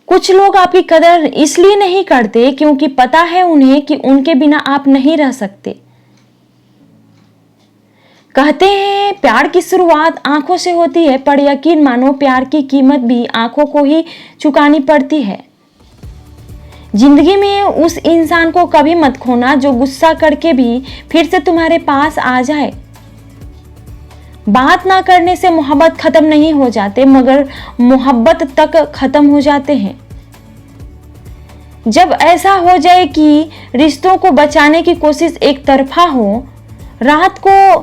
कुछ लोग आपकी कदर इसलिए नहीं करते क्योंकि पता है उन्हें कि उनके बिना आप नहीं रह सकते। कहते हैं प्यार की शुरुआत आंखों से होती है, पर यकीन मानो प्यार की कीमत भी आंखों को ही चुकानी पड़ती है। जिंदगी में उस इंसान को कभी मत खोना जो गुस्सा करके भी फिर से तुम्हारे पास आ जाए। बात ना करने से मोहब्बत खत्म नहीं हो जाते, मगर मोहब्बत तक खत्म हो जाते हैं। जब ऐसा हो जाए कि रिश्तों को बचाने की कोशिश एक तरफा हो, रात को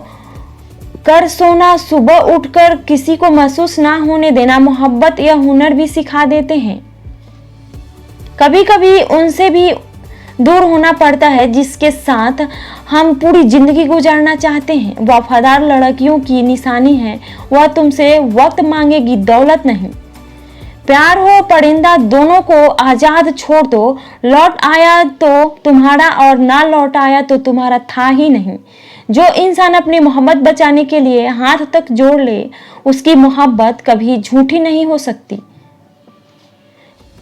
कर सोना, सुबह उठकर किसी को महसूस ना होने देना, मोहब्बत या हुनर भी सिखा देते हैं। कभी कभी उनसे भी दूर होना पड़ता है जिसके साथ हम पूरी जिंदगी गुजारना चाहते हैं। वफादार लड़कियों की निशानी है, वह तुमसे वक्त मांगेगी, दौलत नहीं। प्यार हो परिंदा दोनों को आजाद छोड़ दो, लौट आया तो तुम्हारा और ना लौट आया तो तुम्हारा था ही नहीं। जो इंसान अपनी मोहब्बत बचाने के लिए हाथ तक जोड़ ले, उसकी मोहब्बत कभी झूठी नहीं हो सकती।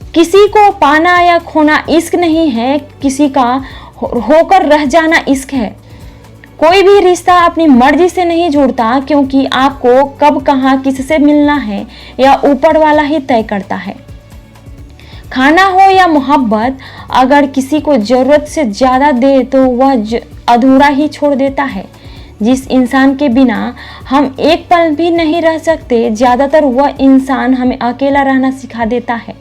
किसी को पाना या खोना इश्क नहीं है, किसी का होकर रह जाना इश्क है। कोई भी रिश्ता अपनी मर्जी से नहीं जुड़ता, क्योंकि आपको कब कहाँ किससे मिलना है या ऊपर वाला ही तय करता है। खाना हो या मोहब्बत, अगर किसी को जरूरत से ज्यादा दे तो वह अधूरा ही छोड़ देता है। जिस इंसान के बिना हम एक पल भी नहीं रह सकते, ज्यादातर वह इंसान हमें अकेला रहना सिखा देता है।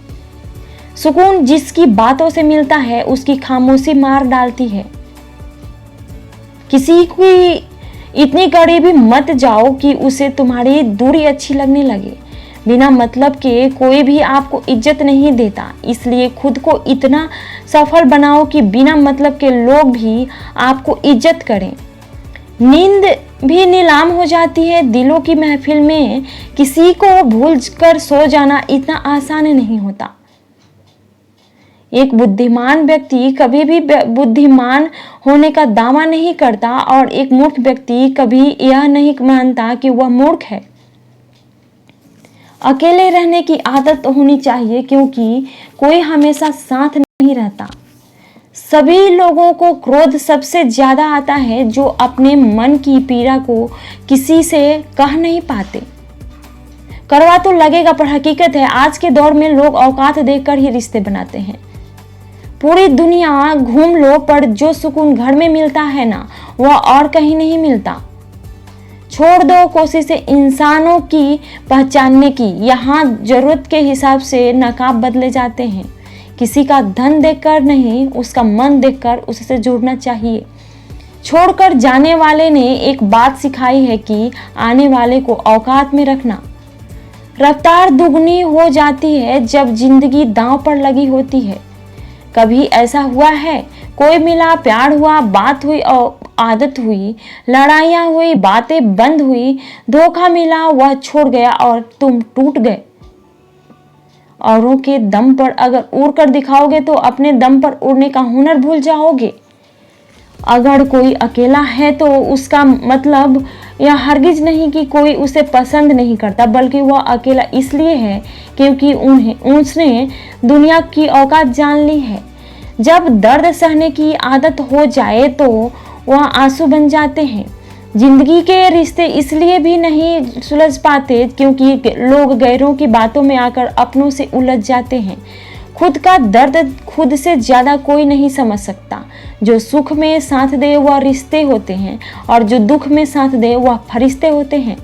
सुकून जिसकी बातों से मिलता है, उसकी खामोशी मार डालती है। किसी की इतनी करीबी मत जाओ कि उसे तुम्हारी दूरी अच्छी लगने लगे। बिना मतलब के कोई भी आपको इज्जत नहीं देता, इसलिए खुद को इतना सफल बनाओ कि बिना मतलब के लोग भी आपको इज्जत करें। नींद भी नीलाम हो जाती है। दिलों की महफिल में किसी को भूल कर सो जाना इतना आसान नहीं होता। एक बुद्धिमान व्यक्ति कभी भी बुद्धिमान होने का दावा नहीं करता, और एक मूर्ख व्यक्ति कभी यह नहीं मानता कि वह मूर्ख है। अकेले रहने की आदत होनी चाहिए, क्योंकि कोई हमेशा साथ नहीं रहता। सभी लोगों को क्रोध सबसे ज्यादा आता है जो अपने मन की पीड़ा को किसी से कह नहीं पाते। करवा तो लगेगा, पर हकीकत है आज के दौर में लोग औकात देखकर ही रिश्ते बनाते हैं। पूरी दुनिया घूम लो, पर जो सुकून घर में मिलता है ना, वह और कहीं नहीं मिलता। छोड़ दो कोशिशें इंसानों की पहचानने की। यहाँ जरूरत के हिसाब से नकाब बदले जाते हैं। किसी का धन देखकर नहीं, उसका मन देखकर उससे जुड़ना चाहिए। छोड़कर जाने वाले ने एक बात सिखाई है कि आने वाले को औकात में रखना। रफ्तार दुगनी हो जाती है जब जिंदगी दांव पर लगी होती है। कभी ऐसा हुआ है, कोई मिला, प्यार हुआ, बात हुई और आदत हुई, लड़ाइयाँ हुई, बातें बंद हुई, धोखा मिला, वह छोड़ गया और तुम टूट गए। औरों के दम पर अगर उड़ कर दिखाओगे तो अपने दम पर उड़ने का हुनर भूल जाओगे। अगर कोई अकेला है तो उसका मतलब यह हरगिज नहीं कि कोई उसे पसंद नहीं करता, बल्कि वह अकेला इसलिए है क्योंकि उसने दुनिया की औकात जान ली है। जब दर्द सहने की आदत हो जाए तो वह आंसू बन जाते हैं। जिंदगी के रिश्ते इसलिए भी नहीं सुलझ पाते क्योंकि लोग गैरों की बातों में आकर अपनों से उलझ जाते हैं। खुद का दर्द खुद से ज्यादा कोई नहीं समझ सकता। जो सुख में साथ दे वह रिश्ते होते हैं, और जो दुख में साथ दे वह फरिश्ते होते हैं।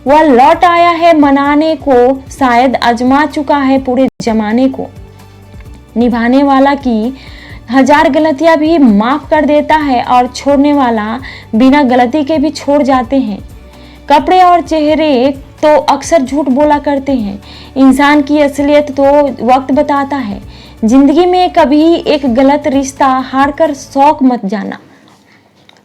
वह लौट आया है मनाने को, शायद आजमा चुका है पूरे जमाने को। निभाने वाला की हजार गलतियां भी माफ कर देता है, और छोड़ने वाला बिना गलती के भी छोड़ जाते हैं। कपड़े और चेहरे तो अक्सर झूठ बोला करते हैं, इंसान की असलियत तो वक्त बताता है। जिंदगी में कभी एक गलत रिश्ता हार कर शौक मत जाना,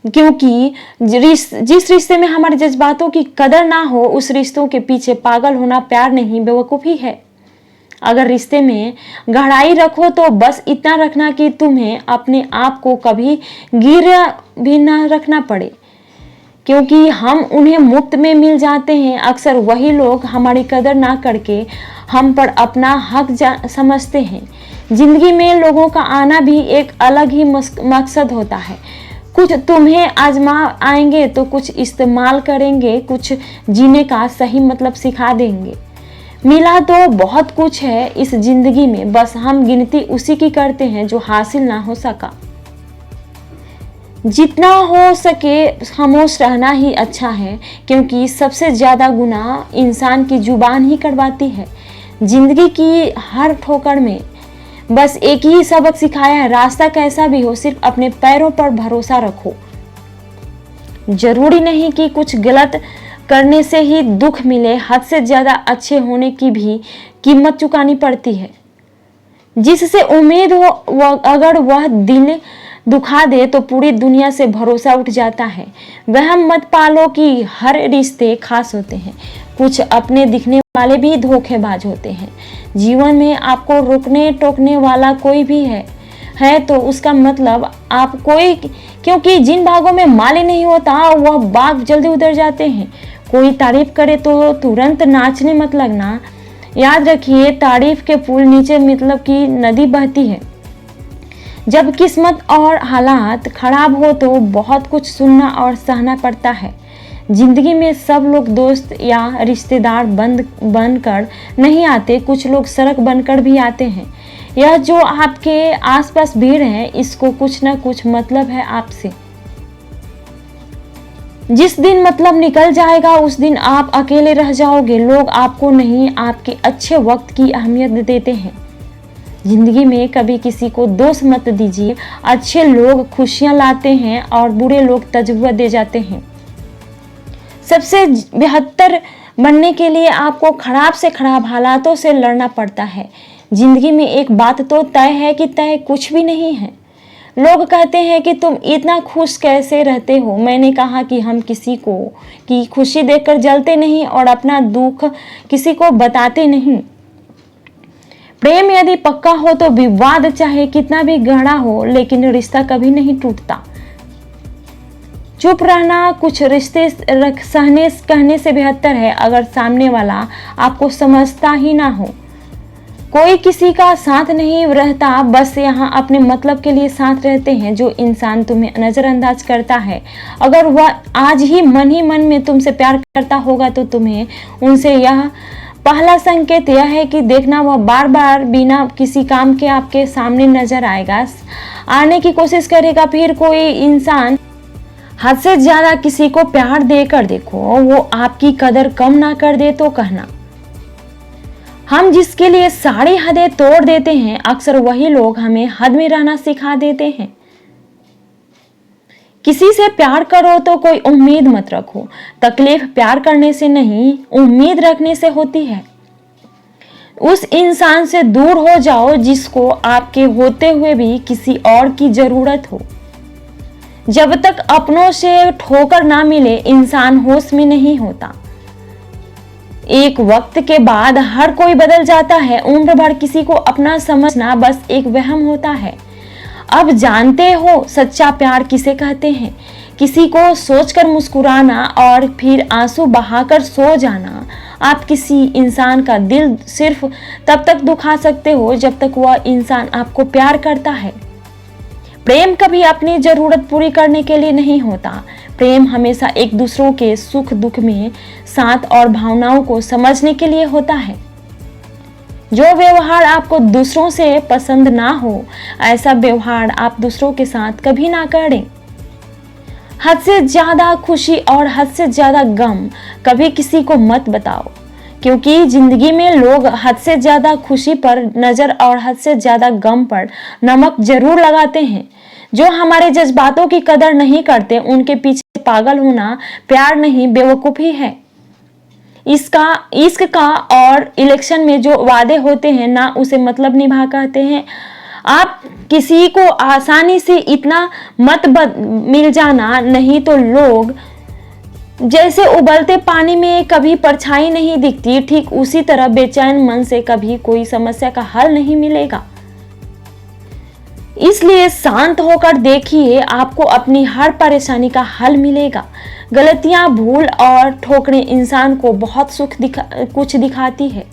क्योंकि जिस रिश्ते में हमारे जज्बातों की कदर ना हो, उस रिश्तों के पीछे पागल होना प्यार नहीं, बेवकूफ़ी है। अगर रिश्ते में गहराई रखो तो बस इतना रखना कि तुम्हें अपने आप को कभी गिर भी ना रखना पड़े। क्योंकि हम उन्हें मुफ्त में मिल जाते हैं। अक्सर वही लोग हमारी कदर ना करके हम पर अपना हक समझते हैं। जिंदगी में लोगों का आना भी एक अलग ही मकसद होता है। कुछ तुम्हें आजमा आएंगे तो कुछ इस्तेमाल करेंगे, कुछ जीने का सही मतलब सिखा देंगे। मिला तो बहुत कुछ है इस जिंदगी में, बस हम गिनती उसी की करते हैं जो हासिल ना हो सका। जितना हो सके खामोश रहना ही अच्छा है, क्योंकि सबसे ज्यादा गुनाह इंसान की जुबान ही करवाती है। जिंदगी की हर ठोकर में बस एक ही सबक सिखाया है, रास्ता कैसा भी हो सिर्फ अपने पैरों पर भरोसा रखो। जरूरी नहीं कि कुछ गलत करने से ही दुख मिले, हद से ज्यादा अच्छे होने की भी कीमत चुकानी पड़ती है। जिससे उम्मीद हो अगर वह दिल दुखा दे तो पूरी दुनिया से भरोसा उठ जाता है। वहम मत पालो कि हर रिश्ते खास होते हैं, कुछ अपने दिखने वाले भी धोखेबाज होते हैं। जीवन में आपको रोकने टोकने वाला कोई भी है तो उसका मतलब आप कोई, क्योंकि जिन भागों में माली नहीं होता वह बाग जल्दी उतर जाते हैं। कोई तारीफ करे तो तुरंत नाचने मत लगना। याद रखिए, तारीफ के पुल नीचे मतलब की नदी बहती है। जब किस्मत और हालात खराब हो तो बहुत कुछ सुनना और सहना पड़ता है। जिंदगी में सब लोग दोस्त या रिश्तेदार बनकर नहीं आते, कुछ लोग सड़क बनकर भी आते हैं। यह जो आपके आसपास भीड़ है, इसको कुछ ना कुछ मतलब है आपसे। जिस दिन मतलब निकल जाएगा उस दिन आप अकेले रह जाओगे। लोग आपको नहीं, आपके अच्छे वक्त की अहमियत देते हैं। जिंदगी में कभी किसी को दोष मत दीजिए। अच्छे लोग खुशियां लाते हैं और बुरे लोग तजुर्बा दे जाते हैं। सबसे बेहतर बनने के लिए आपको खराब से खराब हालातों से लड़ना पड़ता है। जिंदगी में एक बात तो तय है कि तय कुछ भी नहीं है। लोग कहते हैं कि तुम इतना खुश कैसे रहते हो। मैंने कहा कि हम किसी को की खुशी देखकर जलते नहीं और अपना दुख किसी को बताते नहीं। प्रेम यदि पक्का हो तो विवाद चाहे कितना भी गहरा हो, लेकिन रिश्ता कभी नहीं टूटता। चुप रहना कुछ रिश्ते सहने कहने से बेहतर है अगर सामने वाला आपको समझता ही ना हो। कोई किसी का साथ नहीं रहता, बस यहाँ अपने मतलब के लिए साथ रहते हैं। जो इंसान तुम्हें नजरअंदाज करता है, अगर वह आज ही मन में तुमसे प्यार करता होगा तो तुम्हें उनसे यह पहला संकेत यह है कि देखना, वह बार बार बिना किसी काम के आपके सामने नजर आएगा, आने की कोशिश करेगा। फिर कोई इंसान हद से ज्यादा किसी को प्यार देकर देखो, वो आपकी कदर कम ना कर दे तो कहना। हम जिसके लिए सारी हदें तोड़ देते हैं, अक्सर वही लोग हमें हद में रहना सिखा देते हैं। किसी से प्यार करो तो कोई उम्मीद मत रखो। तकलीफ प्यार करने से नहीं, उम्मीद रखने से होती है। उस इंसान से दूर हो जाओ जिसको आपके होते हुए भी किसी और की जरूरत हो। जब तक अपनों से ठोकर ना मिले, इंसान होश में नहीं होता। एक वक्त के बाद हर कोई बदल जाता है। उम्र भर किसी को अपना समझना बस एक वहम होता है। अब जानते हो सच्चा प्यार किसे कहते हैं। किसी को सोचकर मुस्कुराना और फिर आंसू बहाकर सो जाना। आप किसी इंसान का दिल सिर्फ तब तक दुखा सकते हो जब तक वह इंसान आपको प्यार करता है। प्रेम कभी अपनी जरूरत पूरी करने के लिए नहीं होता। प्रेम हमेशा एक दूसरों के सुख दुख में साथ और भावनाओं को समझने के लिए होता है। जो व्यवहार आपको दूसरों से पसंद ना हो, ऐसा व्यवहार आप दूसरों के साथ कभी ना करें। हद से ज्यादा खुशी और हद से ज्यादा गम कभी किसी को मत बताओ, क्योंकि जिंदगी में लोग हद से ज्यादा खुशी पर नजर और हद से ज्यादा गम पर नमक जरूर लगाते हैं। जो हमारे जज्बातों की कदर नहीं करते, उनके पीछे पागल होना प्यार नहीं, बेवकूफी है। इश्क का और इलेक्शन में जो वादे होते हैं ना, उसे मतलब निभा कहते हैं। आप किसी को आसानी से इतना मत मिल जाना, नहीं तो लोग जैसे उबलते पानी में कभी परछाई नहीं दिखती, ठीक उसी तरह बेचैन मन से कभी कोई समस्या का हल नहीं मिलेगा। इसलिए शांत होकर देखिए, आपको अपनी हर परेशानी का हल मिलेगा। गलतियां, भूल और ठोकरें इंसान को बहुत कुछ दिखाती है।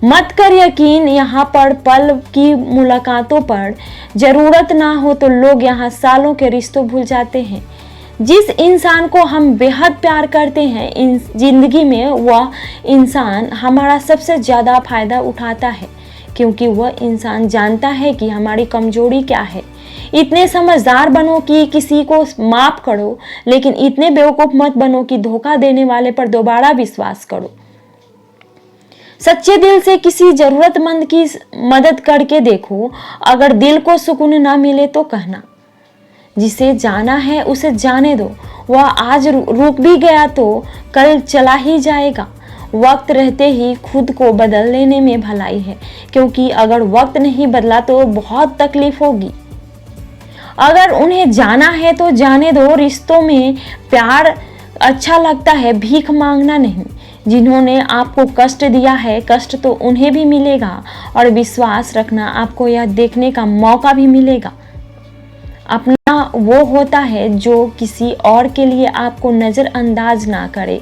मत कर यकीन यहाँ पर पल की मुलाकातों पर। जरूरत ना हो तो लोग यहाँ सालों के रिश्तों भूल जाते हैं। जिस इंसान को हम बेहद प्यार करते हैं, इन जिंदगी में वह इंसान हमारा सबसे ज़्यादा फायदा उठाता है, क्योंकि वह इंसान जानता है कि हमारी कमजोरी क्या है। इतने समझदार बनो कि किसी को माफ करो, लेकिन इतने बेवकूफ़ मत बनो कि धोखा देने वाले पर दोबारा विश्वास करो। सच्चे दिल से किसी जरूरतमंद की मदद करके देखो। अगर दिल को सुकून ना मिले तो कहना, जिसे जाना है उसे जाने दो। वह आज रुक भी गया तो कल चला ही जाएगा। वक्त रहते ही खुद को बदल लेने में भलाई है, क्योंकि अगर वक्त नहीं बदला तो बहुत तकलीफ होगी। अगर उन्हें जाना है तो जाने दो। रिश्तों में प्यार अच्छा लगता है, भीख मांगना नहीं। जिन्होंने आपको कष्ट दिया है, कष्ट तो उन्हें भी मिलेगा, और विश्वास रखना, आपको यह देखने का मौका भी मिलेगा। अपना वो होता है जो किसी और के लिए आपको नज़रअंदाज ना करे।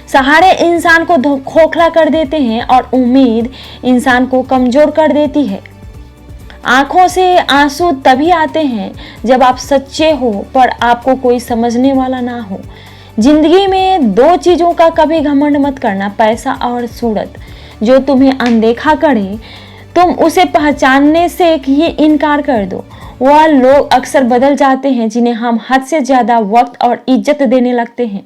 सहारे इंसान को खोखला कर देते हैं और उम्मीद इंसान को कमज़ोर कर देती है। आंखों से आंसू तभी आते हैं जब आप सच्चे हो, पर आपको कोई समझने वाला ना हो। जिंदगी में दो चीज़ों का कभी घमंड मत करना, पैसा और सूरत। जो तुम्हें अनदेखा करे, तुम उसे पहचानने से ही इनकार कर दो। वह लोग अक्सर बदल जाते हैं जिन्हें हम हद से ज़्यादा वक्त और इज्जत देने लगते हैं।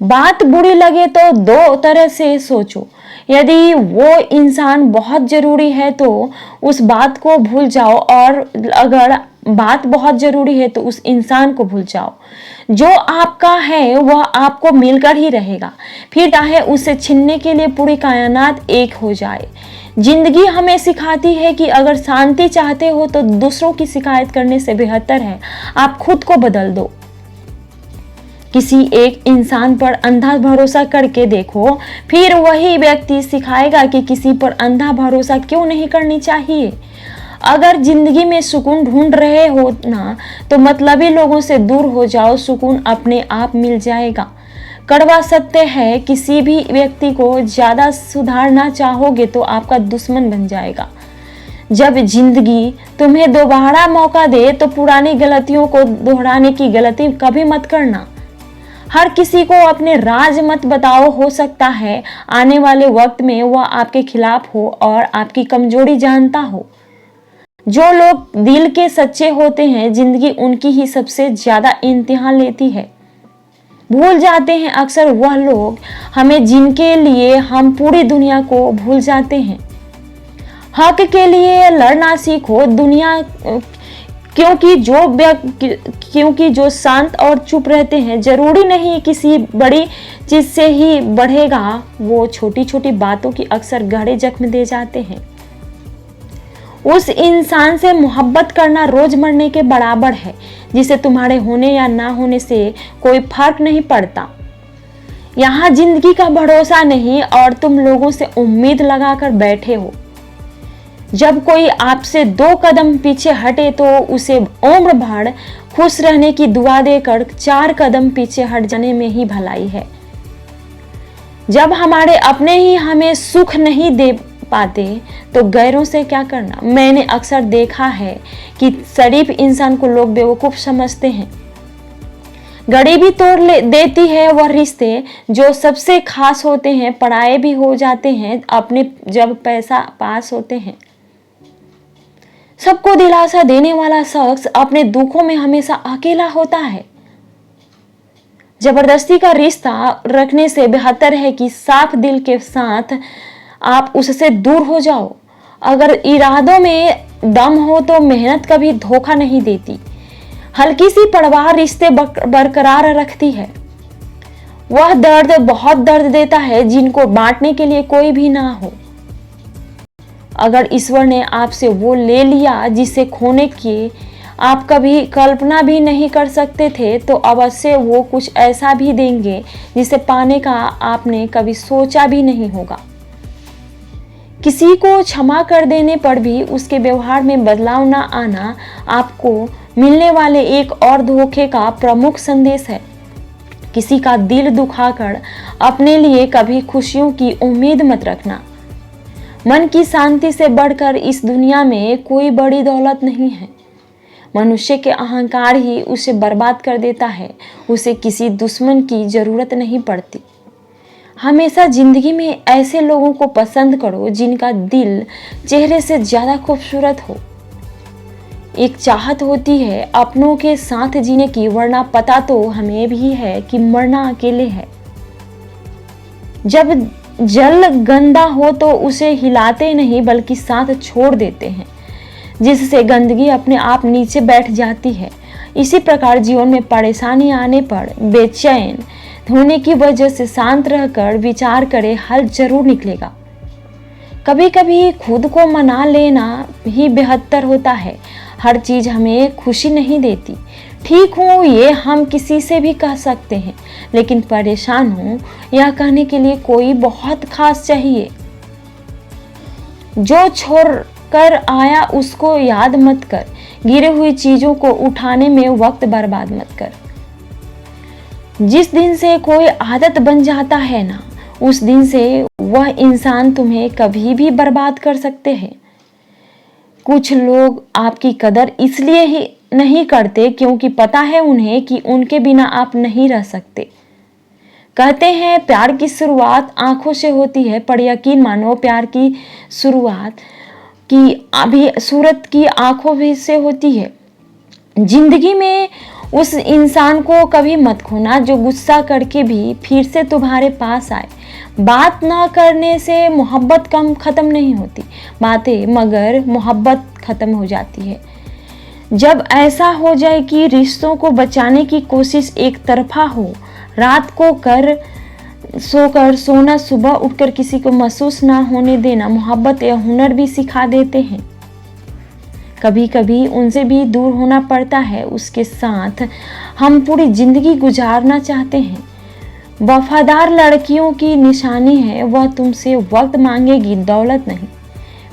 बात बुरी लगे तो दो तरह से सोचो। यदि वो इंसान बहुत ज़रूरी है तो उस बात को भूल जाओ, और अगर बात बहुत ज़रूरी है तो उस इंसान को भूल जाओ। जो आपका है वह आपको मिलकर ही रहेगा, फिर चाहे उसे छीनने के लिए पूरी कायनात एक हो जाए। जिंदगी हमें सिखाती है कि अगर शांति चाहते हो तो दूसरों की शिकायत करने से बेहतर है आप खुद को बदल दो। किसी एक इंसान पर अंधा भरोसा करके देखो, फिर वही व्यक्ति सिखाएगा कि किसी पर अंधा भरोसा क्यों नहीं करनी चाहिए। अगर जिंदगी में सुकून ढूंढ रहे हो ना, तो मतलबी लोगों से दूर हो जाओ, सुकून अपने आप मिल जाएगा। कड़वा सत्य है, किसी भी व्यक्ति को ज़्यादा सुधारना चाहोगे तो आपका दुश्मन बन जाएगा। जब जिंदगी तुम्हें दोबारा मौका दे तो पुरानी गलतियों को दोहराने की गलती कभी मत करना। हर किसी को अपने राज मत बताओ, हो सकता है आने वाले वक्त में वह आपके खिलाफ हो और आपकी कमजोरी जानता हो। जो लोग दिल के सच्चे होते हैं, जिंदगी उनकी ही सबसे ज्यादा इम्तिहान लेती है। भूल जाते हैं अक्सर वह लोग हमें जिनके लिए हम पूरी दुनिया को भूल जाते हैं। हक के लिए लड़ना सीखो दुनिया, क्योंकि जो शांत और चुप रहते हैं, जरूरी नहीं किसी बड़ी चीज से ही बढ़ेगा। वो छोटी छोटी बातों की अक्सर गहरे जख्म दे जाते हैं। उस इंसान से मोहब्बत करना रोज मरने के बराबर है, जिसे तुम्हारे होने या ना होने से कोई फर्क नहीं पड़ता। यहाँ जिंदगी का भरोसा नहीं और तुम लोगों से उम्मीद लगाकर बैठे हो। जब कोई आपसे 2 कदम पीछे हटे तो उसे उम्र भर खुश रहने की दुआ देकर 4 कदम पीछे हट जाने में ही भलाई है। जब हमारे अपने ही हमें सुख नहीं दे पाते तो गैरों से क्या करना। मैंने अक्सर देखा है कि शरीफ इंसान को लोग बेवकूफ समझते हैं। गरीबी तोड़ देती है वह रिश्ते जो सबसे खास होते हैं, पराये भी हो जाते हैं अपने जब पैसा पास होते हैं। सबको दिलासा देने वाला शख्स अपने दुखों में हमेशा अकेला होता है। जबरदस्ती का रिश्ता रखने से बेहतर है कि साफ दिल के साथ आप उससे दूर हो जाओ। अगर इरादों में दम हो तो मेहनत कभी धोखा नहीं देती। हल्की सी परवाह रिश्ते बरकरार रखती है। वह दर्द बहुत दर्द देता है जिनको बांटने के लिए कोई भी ना हो। अगर ईश्वर ने आपसे वो ले लिया जिसे खोने की आप कभी कल्पना भी नहीं कर सकते थे, तो अवश्य वो कुछ ऐसा भी देंगे जिसे पाने का आपने कभी सोचा भी नहीं होगा। किसी को क्षमा कर देने पर भी उसके व्यवहार में बदलाव न आना आपको मिलने वाले एक और धोखे का प्रमुख संदेश है। किसी का दिल दुखाकर अपने लिए कभी खुशियों की उम्मीद मत रखना। मन की शांति से बढ़कर इस दुनिया में कोई बड़ी दौलत नहीं है। मनुष्य के अहंकार ही उसे बर्बाद कर देता है। उसे किसी दुश्मन की जरूरत नहीं पड़ती। हमेशा जिंदगी में ऐसे लोगों को पसंद करो जिनका दिल चेहरे से ज्यादा खूबसूरत हो। एक चाहत होती है अपनों के साथ जीने की, वरना पता तो हमें भी है कि मरना अकेले है। जब जल गंदा हो तो उसे हिलाते नहीं बल्कि साथ छोड़ देते हैं, जिससे गंदगी अपने आप नीचे बैठ जाती है। इसी प्रकार जीवन में परेशानी आने पर बेचैन होने की वजह से शांत रहकर विचार करें, हल जरूर निकलेगा। कभी कभी खुद को मना लेना ही बेहतर होता है। हर चीज हमें खुशी नहीं देती। ठीक हूँ ये हम किसी से भी कह सकते हैं, लेकिन परेशान हूँ यह कहने के लिए कोई बहुत खास चाहिए। जो छोड़ कर आया उसको याद मत कर। गिरे हुई चीजों को उठाने में वक्त बर्बाद मत कर। जिस दिन से कोई आदत बन जाता है ना, उस दिन से वह इंसान तुम्हें कभी भी बर्बाद कर सकते हैं। कुछ लोग आपकी कदर इसलिए ही नहीं करते क्योंकि पता है उन्हें कि उनके बिना आप नहीं रह सकते। कहते हैं प्यार की शुरुआत आंखों से होती है, पर यकीन मानो प्यार की शुरुआत की अभी सूरत की आंखों भी से होती है। जिंदगी में उस इंसान को कभी मत खोना जो गुस्सा करके भी फिर से तुम्हारे पास आए। बात ना करने से मोहब्बत कम खत्म नहीं होती बातें, मगर मोहब्बत खत्म हो जाती है। जब ऐसा हो जाए कि रिश्तों को बचाने की कोशिश एक तरफा हो, रात को सोकर सोना, सुबह उठकर किसी को महसूस ना होने देना, मोहब्बत या हुनर भी सिखा देते हैं। कभी कभी उनसे भी दूर होना पड़ता है। उसके साथ हम पूरी जिंदगी गुजारना चाहते हैं। वफादार लड़कियों की निशानी है, वह तुमसे वक्त मांगेगी, दौलत नहीं।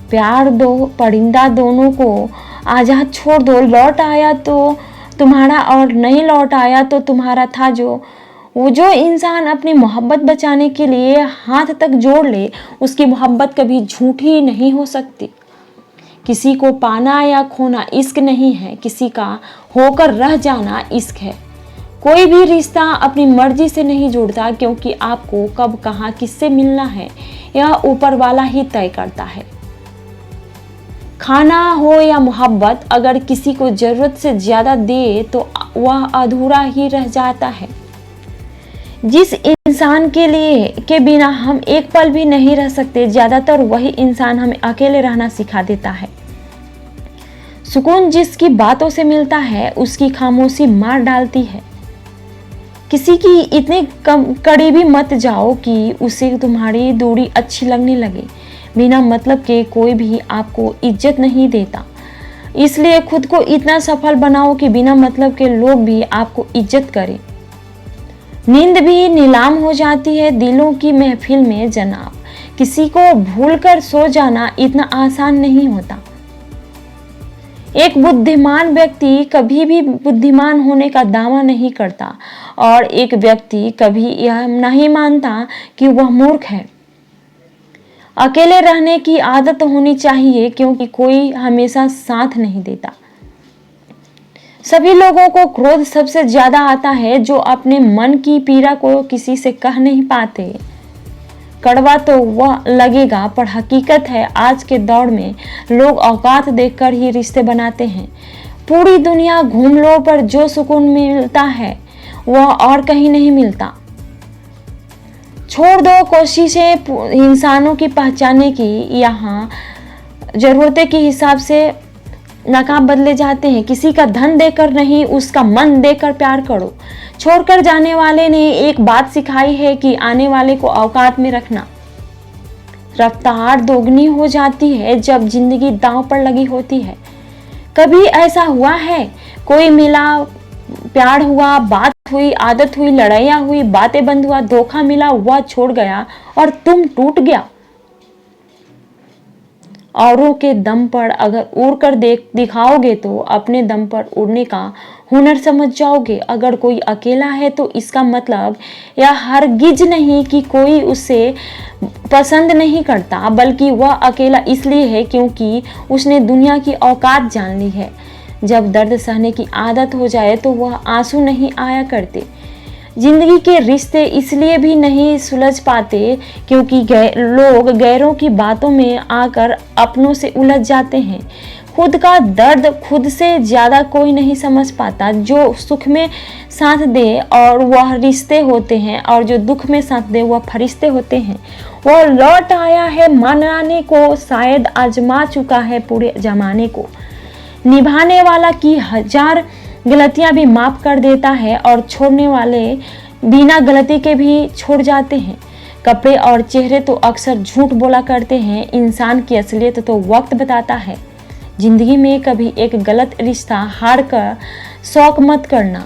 प्यार दो, परिंदा दोनों को आजाद छोड़ दो। लौट आया तो तुम्हारा और नहीं लौट आया तो तुम्हारा था। जो इंसान अपनी मोहब्बत बचाने के लिए हाथ तक जोड़ ले, उसकी मोहब्बत कभी झूठी नहीं हो सकती। किसी को पाना या खोना इश्क नहीं है, किसी का होकर रह जाना इश्क है। कोई भी रिश्ता अपनी मर्जी से नहीं जुड़ता, क्योंकि आपको कब कहाँ किससे मिलना है यह ऊपर वाला ही तय करता है। खाना हो या मोहब्बत, अगर किसी को जरूरत से ज्यादा दे तो वह अधूरा ही रह जाता है। जिस इंसान के बिना हम एक पल भी नहीं रह सकते, ज्यादातर वही इंसान हमें अकेले रहना सिखा देता है। सुकून जिसकी बातों से मिलता है, उसकी खामोशी मार डालती है। किसी की इतनी करीबी मत जाओ कि उसे तुम्हारी दूरी अच्छी लगने लगे। बिना मतलब के कोई भी आपको इज्जत नहीं देता, इसलिए खुद को इतना सफल बनाओ कि बिना मतलब के लोग भी आपको इज्जत करें। नींद भी नीलाम हो जाती है दिलों की महफिल में जनाब। किसी को भूलकर सो जाना इतना आसान नहीं होता। एक बुद्धिमान व्यक्ति कभी भी बुद्धिमान होने का दावा नहीं करता, और एक व्यक्ति कभी यह नहीं मानता कि वह मूर्ख है। अकेले रहने की आदत होनी चाहिए, क्योंकि कोई हमेशा साथ नहीं देता। सभी लोगों को क्रोध सबसे ज्यादा आता है जो अपने मन की पीड़ा को किसी से कह नहीं पाते। कड़वा तो वह लगेगा, पर हकीकत है आज के दौर में लोग औकात देखकर ही रिश्ते बनाते हैं। पूरी दुनिया घूम लो, पर जो सुकून मिलता है वह और कहीं नहीं मिलता। छोड़ दो कोशिशें इंसानों की पहचानने की। यहाँ जरूरतें के हिसाब से नकाब बदले जाते हैं। किसी का धन देकर नहीं, उसका मन देकर प्यार करो। छोड़कर जाने वाले ने एक बात सिखाई है कि आने वाले को औकात में रखना। रफ्तार दोगुनी हो जाती है जब जिंदगी दांव पर लगी होती है। कभी ऐसा हुआ है, कोई मिला, प्यार हुआ, बात हुई, आदत हुई, लड़ाइयाँ हुई, बातें बंद हुआ, धोखा मिला, वह छोड़ गया और तुम टूट गया। औरों के दम पर अगर उड़कर दिखाओगे तो अपने दम पर उड़ने का हुनर समझ जाओगे। अगर कोई अकेला है तो इसका मतलब यह हरगिज नहीं कि कोई उसे पसंद नहीं करता, बल्कि वह अकेला इसलिए है क्योंकि उसने दुनिया की औकात जान ली है। जब दर्द सहने की आदत हो जाए तो वह आंसू नहीं आया करते। जिंदगी के रिश्ते इसलिए भी नहीं सुलझ पाते क्योंकि लोग गैरों की बातों में आकर अपनों से उलझ जाते हैं। खुद का दर्द खुद से ज़्यादा कोई नहीं समझ पाता। जो सुख में साथ दे और वह रिश्ते होते हैं, और जो दुख में साथ दे वह फरिश्ते होते हैं। वह लौट आया है मनाने को, शायद आजमा चुका है पूरे जमाने को। निभाने वाला की 1000 गलतियां भी माफ कर देता है, और छोड़ने वाले बिना गलती के भी छोड़ जाते हैं। कपड़े और चेहरे तो अक्सर झूठ बोला करते हैं, इंसान की असलियत तो वक्त बताता है। जिंदगी में कभी एक गलत रिश्ता हार कर शौक मत करना,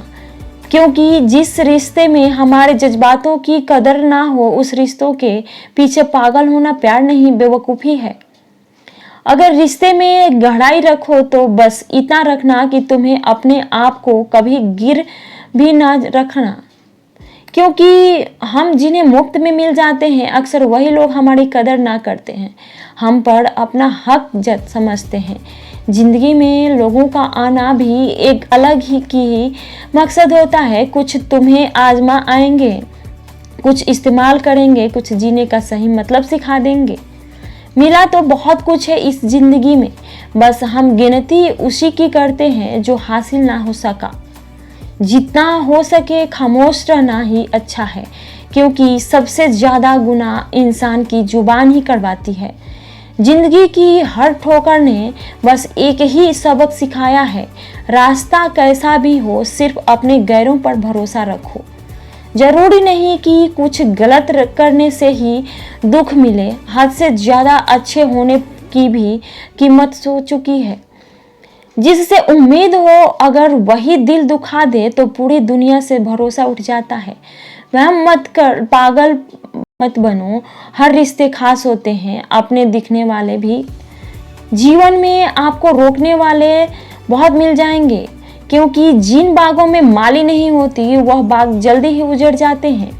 क्योंकि जिस रिश्ते में हमारे जज्बातों की कदर ना हो उस रिश्तों के पीछे पागल होना प्यार नहीं, बेवकूफ़ी है। अगर रिश्ते में गहराई रखो तो बस इतना रखना कि तुम्हें अपने आप को कभी गिर भी ना रखना, क्योंकि हम जिन्हें मुफ्त में मिल जाते हैं अक्सर वही लोग हमारी कदर ना करते हैं, हम पर अपना हक जत समझते हैं। जिंदगी में लोगों का आना भी एक अलग ही मकसद होता है। कुछ तुम्हें आजमा आएंगे, कुछ इस्तेमाल करेंगे, कुछ जीने का सही मतलब सिखा देंगे। मिला तो बहुत कुछ है इस जिंदगी में, बस हम गिनती उसी की करते हैं जो हासिल ना हो सका। जितना हो सके खामोश रहना ही अच्छा है, क्योंकि सबसे ज़्यादा गुनाह इंसान की जुबान ही करवाती है। जिंदगी की हर ठोकर ने बस एक ही सबक सिखाया है, रास्ता कैसा भी हो सिर्फ अपने गैरों पर भरोसा रखो। जरूरी नहीं कि कुछ गलत करने से ही दुख मिले, हद से ज़्यादा अच्छे होने की भी कीमत सो चुकी है। जिससे उम्मीद हो अगर वही दिल दुखा दे तो पूरी दुनिया से भरोसा उठ जाता है। वहम मत कर, पागल मत बनो, हर रिश्ते खास होते हैं, अपने दिखने वाले भी। जीवन में आपको रोकने वाले बहुत मिल जाएंगे, क्योंकि जिन बागों में माली नहीं होती वह बाग जल्दी ही उजड़ जाते हैं।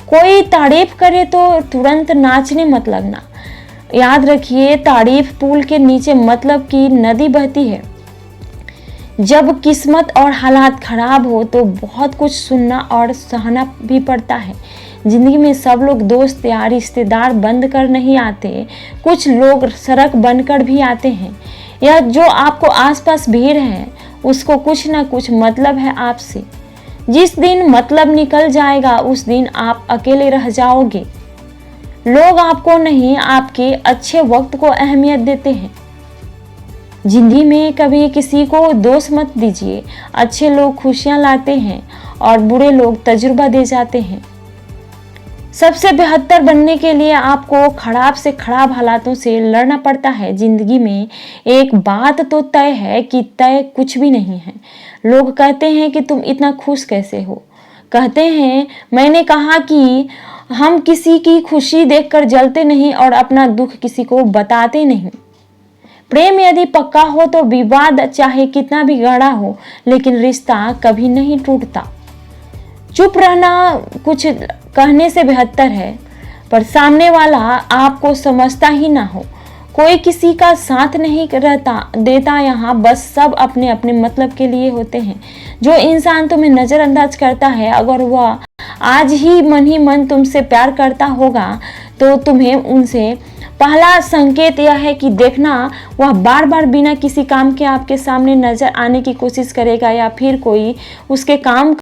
कोई तारीफ करे तो तुरंत नाचने मत लगना। याद रखिए, तारीफ पुल के नीचे मतलब की नदी बहती है। जब किस्मत और हालात खराब हो तो बहुत कुछ सुनना और सहना भी पड़ता है। जिंदगी में सब लोग दोस्त या रिश्तेदार बंद कर नहीं आते, कुछ लोग सड़क बनकर भी आते हैं। या जो आपको आसपास भीड़ है उसको कुछ ना कुछ मतलब है आपसे। जिस दिन मतलब निकल जाएगा उस दिन आप अकेले रह जाओगे। लोग आपको नहीं, आपके अच्छे वक्त को अहमियत देते हैं। जिंदगी में कभी किसी को दोष मत दीजिए। अच्छे लोग खुशियां लाते हैं और बुरे लोग तजुर्बा दे जाते हैं। सबसे बेहतर बनने के लिए आपको खराब से खराब हालातों से लड़ना पड़ता है। जिंदगी में एक बात तो तय है कि तय कुछ भी नहीं है। लोग कहते हैं कि तुम इतना खुश कैसे हो। कहते हैं, मैंने कहा कि हम किसी की खुशी देखकर जलते नहीं और अपना दुख किसी को बताते नहीं। प्रेम यदि पक्का हो तो विवाद चाहे कितना भी गहरा हो, लेकिन रिश्ता कभी नहीं टूटता। चुप रहना कुछ कहने से बेहतर है, पर सामने वाला आपको समझता ही ना हो। कोई किसी का साथ नहीं देता यहाँ, बस सब अपने अपने मतलब के लिए होते हैं। जो इंसान तुम्हें नज़रअंदाज करता है, अगर वह आज ही मन तुमसे प्यार करता होगा तो तुम्हें उनसे पहला संकेत यह है कि देखना वह बार बार बिना किसी काम के आपके सामने नजर आने की कोशिश करेगा, या फिर कोई उसके काम